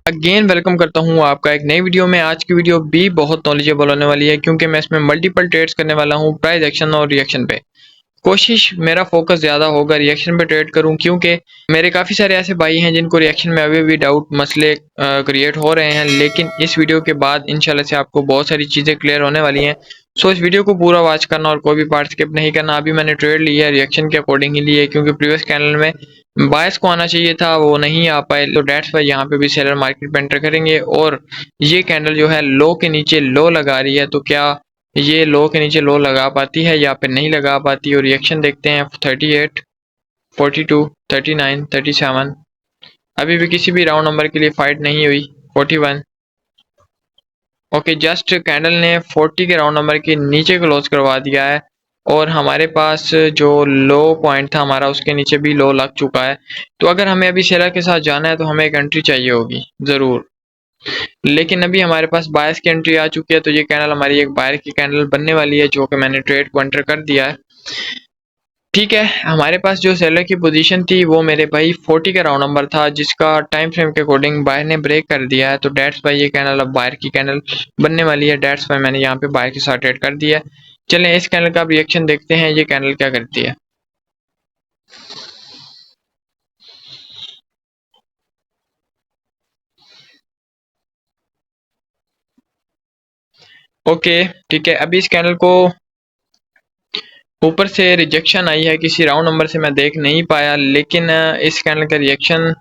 Again welcome करता हूँ आपका एक नई वीडियो में। आज की वीडियो भी बहुत नॉलेजेबल होने वाली है क्योंकि मैं इसमें मल्टीपल ट्रेड्स करने वाला हूँ प्राइस एक्शन और रिएक्शन पे। कोशिश मेरा फोकस ज़्यादा होगा रिएक्शन पे ट्रेड करूं क्योंकि मेरे काफ़ी सारे ऐसे भाई हैं जिनको रिएक्शन में अभी भी डाउट मसले क्रिएट हो रहे हैं, लेकिन इस वीडियो के बाद इंशाल्लाह से आपको बहुत सारी चीज़ें क्लियर होने वाली हैं। सो इस वीडियो को पूरा वॉच करना और कोई भी पार्ट स्किप नहीं करना। अभी मैंने ट्रेड लिया है रिएक्शन के अकॉर्डिंग ही लिया है क्योंकि प्रीवियस कैंडल में बायस को आना चाहिए था, वो नहीं आ पाए, तो डेट्स वाई यहाँ पे भी सेलर मार्केट पे एंटर करेंगे। और ये कैंडल जो है लो के नीचे लो लगा रही है, तो क्या ये लो के नीचे लो लगा पाती है या फिर नहीं लगा पाती। और रिएक्शन देखते हैं 38, 42, 39, 37। अभी भी किसी भी राउंड नंबर के लिए फाइट नहीं हुई। 41। ओके, जस्ट कैंडल ने 40 के राउंड नंबर के नीचे क्लोज करवा दिया है और हमारे पास जो लो पॉइंट था हमारा उसके नीचे भी लो लग चुका है। तो अगर हमें अभी सेलर के साथ जाना है तो हमें एक एंट्री चाहिए होगी ज़रूर, लेकिन अभी हमारे पास बायर्स की एंट्री आ चुकी है। तो ये कैंडल हमारी एक बायर की कैंडल बनने वाली है जो कि मैंने ट्रेड को एंटर कर दिया है। ठीक है, हमारे पास जो सेलर की पोजीशन थी वो मेरे भाई 40 का राउंड नंबर था जिसका टाइम फ्रेम के अकॉर्डिंग बायर ने ब्रेक कर दिया है। तो डेट्स बाय ये कैंडल अब बायर की कैंडल बनने वाली है। डेट्स बाय मैंने यहाँ पे बायर के साथ ट्रेड कर दिया है। चलें इस कैंडल का रिएक्शन देखते हैं, ये कैंडल क्या करती है। ओके ठीक है, अभी इस कैंडल को ऊपर से रिजेक्शन आई है किसी राउंड नंबर से, मैं देख नहीं पाया, लेकिन इस कैंडल का रिएक्शन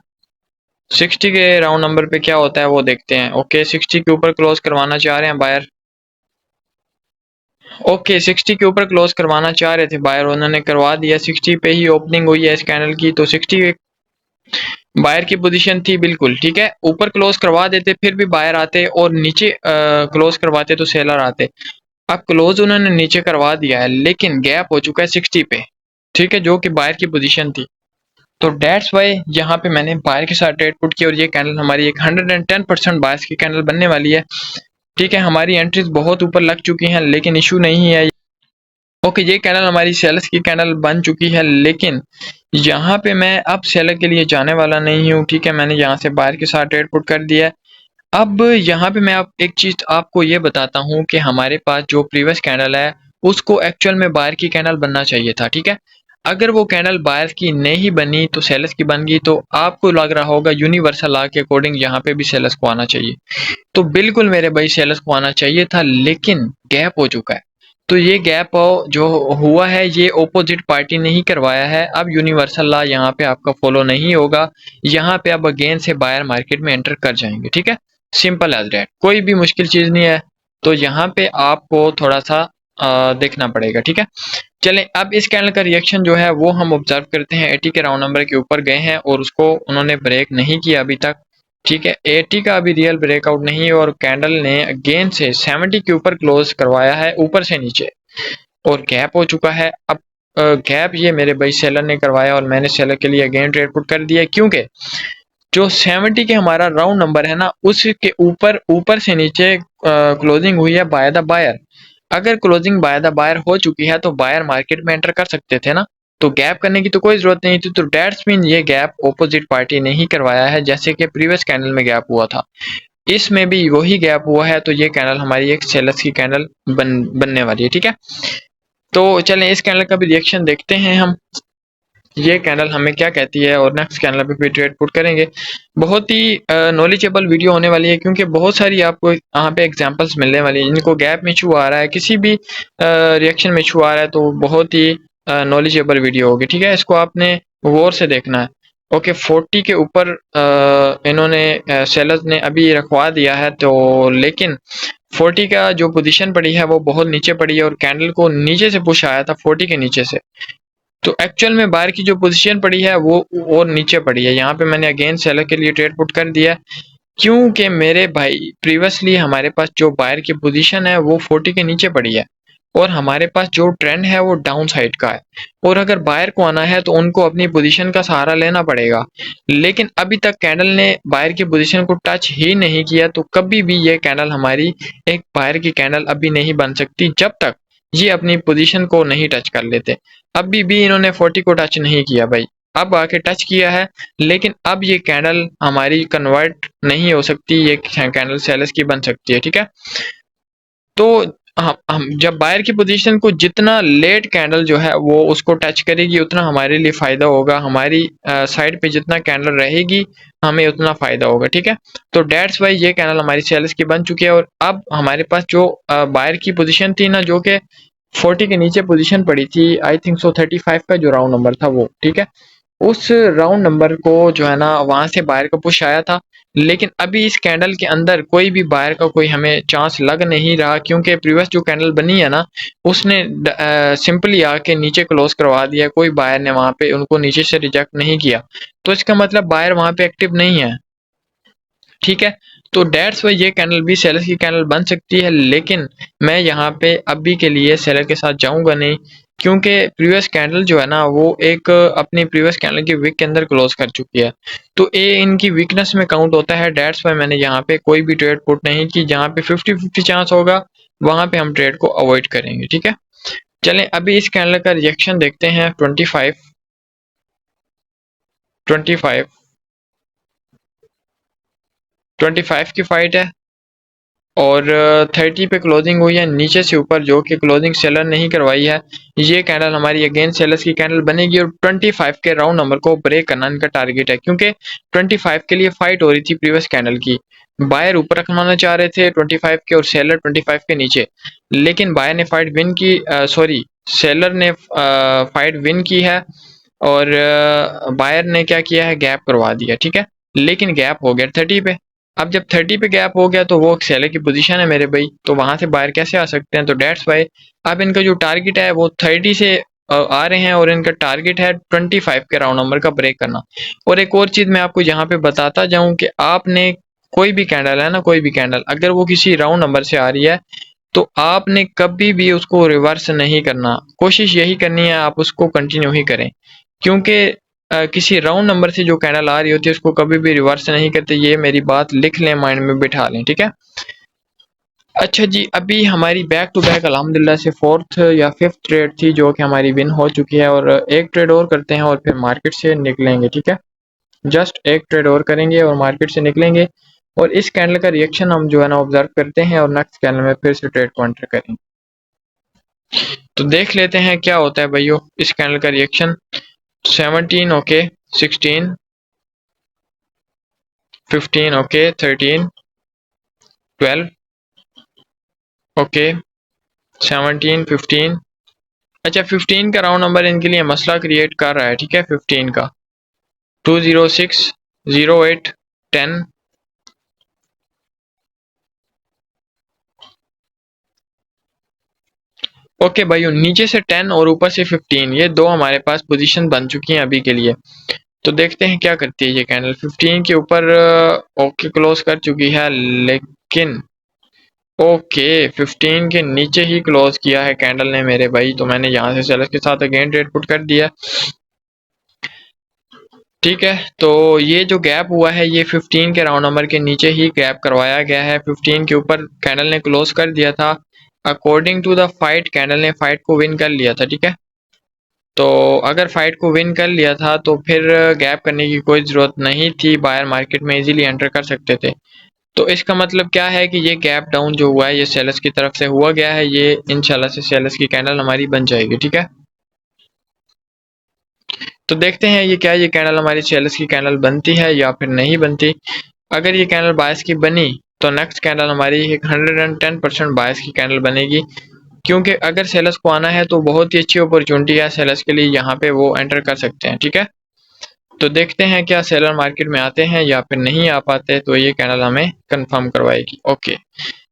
60 के राउंड नंबर पे क्या होता है वो देखते हैं। ओके 60 के ऊपर क्लोज करवाना चाह रहे हैं बायर। ओके 60 के ऊपर क्लोज करवाना चाह रहे थे बायर, उन्होंने करवा दिया। 60 पे ही ओपनिंग हुई है इस कैंडल की, तो 60 बायर की पोजीशन थी बिल्कुल। ठीक है, ऊपर क्लोज करवा देते फिर भी बायर आते और नीचे क्लोज करवाते तो सेलर आते। अब क्लोज उन्होंने नीचे करवा दिया है लेकिन गैप हो चुका है 60 पे, ठीक है, जो कि बायर की पोजीशन थी। तो डेट्स वाई यहाँ पे मैंने बायर के साथ ट्रेड पुट किया और ये कैंडल हमारी एक 110% बायर्स की कैंडल बनने वाली है। ठीक है, हमारी एंट्रीज बहुत ऊपर लग चुकी हैं लेकिन इशू नहीं है। ओके, ये कैंडल हमारी सेलर्स की कैंडल बन चुकी है, लेकिन यहाँ पे मैं अब सेलर के लिए जाने वाला नहीं हूँ। ठीक है, मैंने यहाँ से बायर के साथ ट्रेड पुट कर दिया है। अब यहाँ पे मैं आप एक चीज आपको ये बताता हूँ कि हमारे पास जो प्रीवियस कैंडल है उसको एक्चुअल में बायर की कैंडल बनना चाहिए था। ठीक है, अगर वो कैंडल बायर की नहीं बनी तो सेलर्स की बन गई, तो आपको लग रहा होगा यूनिवर्सल लॉ के अकॉर्डिंग यहाँ पे भी सेलर्स को आना चाहिए। तो बिल्कुल मेरे भाई सेलर्स को आना चाहिए था, लेकिन गैप हो चुका है। तो ये गैप जो हुआ है ये ऑपोजिट पार्टी ने ही करवाया है। अब यूनिवर्सल लॉ यहाँ पे आपका फॉलो नहीं होगा, यहाँ पे अब अगेन से बायर मार्केट में एंटर कर जाएंगे। ठीक है, सिंपल एज दैट, कोई भी मुश्किल चीज नहीं है। तो यहाँ पे आपको थोड़ा सा देखना पड़ेगा। ठीक है, चलें अब इस कैंडल का रिएक्शन जो है वो हम ऑब्जर्व करते हैं। 80 के राउंड नंबर के ऊपर गए हैं और उसको उन्होंने ब्रेक नहीं किया अभी तक। ठीक है, 80 का अभी रियल ब्रेकआउट नहीं है और कैंडल ने अगेन से 70 के ऊपर क्लोज करवाया है ऊपर से नीचे और गैप हो चुका है। अब गैप ये मेरे भाई सेलर ने करवाया और मैंने सेलर के लिए अगेन ट्रेड पुट कर दिया, क्योंकि जो 70 के हमारा राउंड नंबर है ना उसके ऊपर से नीचे क्लोजिंग हुई है बाय द बायर। अगर क्लोजिंग बाय द बायर हो चुकी है तो बायर मार्केट में एंटर कर सकते थे ना, तो गैप करने की तो कोई जरूरत नहीं थी। तो डेट्स मीन ये गैप ऑपोजिट पार्टी ने ही करवाया है, जैसे कि प्रीवियस कैंडल में गैप हुआ था इसमें भी वही गैप हुआ है। तो ये कैंडल हमारी एक सेलर्स की कैंडल बनने वाली है। ठीक है, तो चलें इस कैंडल का भी रिएक्शन देखते हैं हम, ये कैंडल हमें क्या कहती है और नेक्स्ट कैंडल पे भी ट्रेड पुट करेंगे। बहुत ही नॉलेजेबल वीडियो होने वाली है क्योंकि बहुत सारी आपको यहाँ पे एग्जांपल्स मिलने वाली है जिनको गैप में इशू आ रहा है, किसी भी रिएक्शन में इशू आ रहा है, तो बहुत ही नॉलेजेबल वीडियो होगी। ठीक है, इसको आपने गौर से देखना है। ओके 40 के ऊपर इन्होंने सेलर्स ने अभी रखवा दिया है, तो लेकिन 40 का जो पोजीशन पड़ी है वो बहुत नीचे पड़ी है और कैंडल को नीचे से पुश आया था 40 के नीचे से। तो एक्चुअल में बायर की जो पोजीशन पड़ी है वो और नीचे पड़ी है। यहाँ पे मैंने अगेन सेलर के लिए ट्रेड पुट कर दिया क्योंकि मेरे भाई प्रीवियसली हमारे पास जो बायर की पोजीशन है वो 40 के नीचे पड़ी है और हमारे पास जो ट्रेंड है वो डाउन साइड का है, और अगर बायर को आना है तो उनको अपनी पोजीशन का सहारा लेना पड़ेगा। लेकिन अभी तक कैंडल ने बायर की पोजीशन को टच ही नहीं किया, तो कभी भी ये कैंडल हमारी एक बायर की कैंडल अभी नहीं बन सकती जब तक ये अपनी पोजीशन को नहीं टच कर लेते। अभी भी इन्होंने 40 को टच नहीं किया भाई, अब आके टच किया है, लेकिन अब ये कैंडल हमारी कन्वर्ट नहीं हो सकती, ये कैंडल सेलर्स की बन सकती है। ठीक है, तो हम जब बायर की पोजीशन को जितना लेट कैंडल जो है वो उसको टच करेगी उतना हमारे लिए फायदा होगा, हमारी साइड पे जितना कैंडल रहेगी हमें उतना फायदा होगा। ठीक है, तो डेट्स वाई ये कैंडल हमारी सेल्स की बन चुकी है। और अब हमारे पास जो बायर की पोजीशन थी ना, जो कि 40 के नीचे पोजीशन पड़ी थी, आई थिंक सो 35 का जो राउंड नंबर था वो, ठीक है, उस राउंड नंबर को जो है ना वहां से बायर का पुश आया था। लेकिन अभी इस कैंडल के अंदर कोई भी बायर का कोई हमें चांस लग नहीं रहा, क्योंकि प्रीवियस जो कैंडल बनी है ना उसने सिंपली आके नीचे क्लोज करवा दिया, कोई बायर ने वहां पे उनको नीचे से रिजेक्ट नहीं किया, तो इसका मतलब बायर वहां पे एक्टिव नहीं है। ठीक है, तो डेट्स वाई ये कैंडल भी सेलर की कैंडल बन सकती है, लेकिन मैं यहाँ पे अभी के लिए सेलर के साथ जाऊंगा नहीं, क्योंकि प्रीवियस कैंडल जो है ना वो एक अपनी प्रीवियस कैंडल की वीक के अंदर क्लोज कर चुकी है, तो ये इनकी वीकनेस में काउंट होता है। डेट्स वाई मैंने यहाँ पे कोई भी ट्रेड पुट नहीं की, जहाँ पे 50-50 चांस होगा वहां पे हम ट्रेड को अवॉइड करेंगे। ठीक है, चलें अभी इस कैंडल का रिएक्शन देखते हैं। 25 25 25 की फाइट है और 30 पे क्लोजिंग हुई है नीचे से ऊपर, जो कि क्लोजिंग सेलर नहीं करवाई है। ये कैंडल हमारी अगेन सेलर्स की कैंडल बनेगी और 25 के राउंड नंबर को ब्रेक करना इनका टारगेट है, क्योंकि 25 के लिए फाइट हो रही थी प्रीवियस कैंडल की। बायर ऊपर रखवाना चाह रहे थे 25 के और सेलर 25 के नीचे, लेकिन बायर ने फाइट विन की, सॉरी सेलर ने फाइट विन की है और बायर ने क्या किया है, गैप करवा दिया। ठीक है, लेकिन गैप हो गया 30 पे। अब जब 30 पे गैप हो गया तो वो सेलर की पोजीशन है मेरे भाई, तो वहां से बाहर कैसे आ सकते हैं, तो डेट्स वाई अब इनका जो टारगेट है वो 30 से आ रहे हैं और इनका टारगेट है 25 के राउंड नंबर का ब्रेक करना। और एक और चीज मैं आपको यहाँ पे बताता जाऊं कि आपने कोई भी कैंडल है ना, कोई भी कैंडल अगर वो किसी राउंड नंबर से आ रही है तो आपने कभी भी उसको रिवर्स नहीं करना, कोशिश यही करनी है आप उसको कंटिन्यू ही करें, क्योंकि किसी राउंड नंबर से जो कैंडल आ रही होती है उसको कभी भी रिवर्स नहीं करते। ये मेरी बात लिख लें, माइंड में बिठा लें। ठीक है, अच्छा जी, अभी हमारी बैक टू बैक अल्हम्दुलिल्लाह से फोर्थ या फिफ्थ ट्रेड थी जो कि हमारी विन हो चुकी है, और एक ट्रेड और करते हैं और फिर मार्केट से निकलेंगे। ठीक है, जस्ट एक ट्रेड और करेंगे और मार्केट से निकलेंगे, और इस कैंडल का रिएक्शन हम जो है ना ऑब्जर्व करते हैं और नेक्स्ट कैंडल में फिर से ट्रेड को एंटर करेंगे। तो देख लेते हैं क्या होता है भाइयों इस कैंडल का रिएक्शन। 17 ओके, 16 15 ओके, 13 12 ओके, 17 15, अच्छा 15 का राउंड नंबर इनके लिए मसला क्रिएट कर रहा है। ठीक है, 15 का 206 08 10, ओके भाइयों, नीचे से 10 और ऊपर से 15, ये दो हमारे पास पोजीशन बन चुकी हैं अभी के लिए। तो देखते हैं क्या करती है ये कैंडल। 15 के ऊपर ओके क्लोज कर चुकी है, लेकिन ओके 15 के नीचे ही क्लोज किया है कैंडल ने मेरे भाई, तो मैंने यहाँ से सेलर्स के साथ अगेन ट्रेड पुट कर दिया। ठीक है, तो ये जो गैप हुआ है ये 15 के राउंड नंबर के नीचे ही गैप करवाया गया है। 15 के ऊपर कैंडल ने क्लोज कर दिया था, according to the fight candle ने फाइट को विन कर लिया था। ठीक है, तो अगर फाइट को विन कर लिया था तो फिर गैप करने की कोई ज़रूरत नहीं थी, बायर मार्केट में इजीली एंटर कर सकते थे। तो इसका मतलब क्या है कि ये गैप डाउन जो हुआ है ये सेलर्स की तरफ से हुआ गया है, ये इंशाल्लाह से सेलर्स की कैंडल हमारी बन जाएगी। ठीक है, तो देखते हैं ये कैंडल हमारी सेलर्स की कैंडल बनती है या फिर नहीं बनती। अगर ये कैंडल बायस की बनी तो नेक्स्ट कैंडल हमारी 110% बायस की कैंडल बनेगी, क्योंकि अगर सेलर्स को आना है तो बहुत ही अच्छी अपॉर्चुनिटी है सेलर्स के लिए, यहाँ पे वो एंटर कर सकते हैं। ठीक है, तो देखते हैं क्या सेलर मार्केट में आते हैं या फिर नहीं आ पाते, तो ये कैंडल हमें कंफर्म करवाएगी। ओके,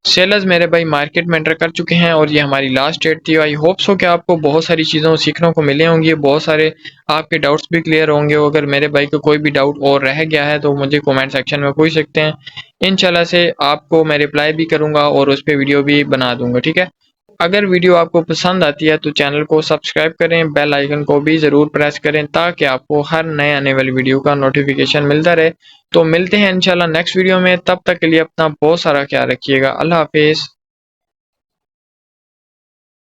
सेलर्स मेरे भाई मार्केट में एंटर कर चुके हैं और ये हमारी लास्ट डेट थी। आई होप सो कि आपको बहुत सारी चीज़ों सीखने को मिले होंगी, बहुत सारे आपके डाउट्स भी क्लियर होंगे। अगर मेरे भाई को कोई भी डाउट और रह गया है तो मुझे कमेंट सेक्शन में पूछ सकते हैं, इंशाल्लाह से आपको मैं रिप्लाई भी करूंगा और उस पर वीडियो भी बना दूंगा। ठीक है, अगर वीडियो आपको पसंद आती है तो चैनल को सब्सक्राइब करें, बेल आइकन को भी ज़रूर प्रेस करें ताकि आपको हर नए आने वाली वीडियो का नोटिफिकेशन मिलता रहे। तो मिलते हैं इंशाल्लाह नेक्स्ट वीडियो में, तब तक के लिए अपना बहुत सारा ख्याल रखिएगा। अल्लाह हाफिज़।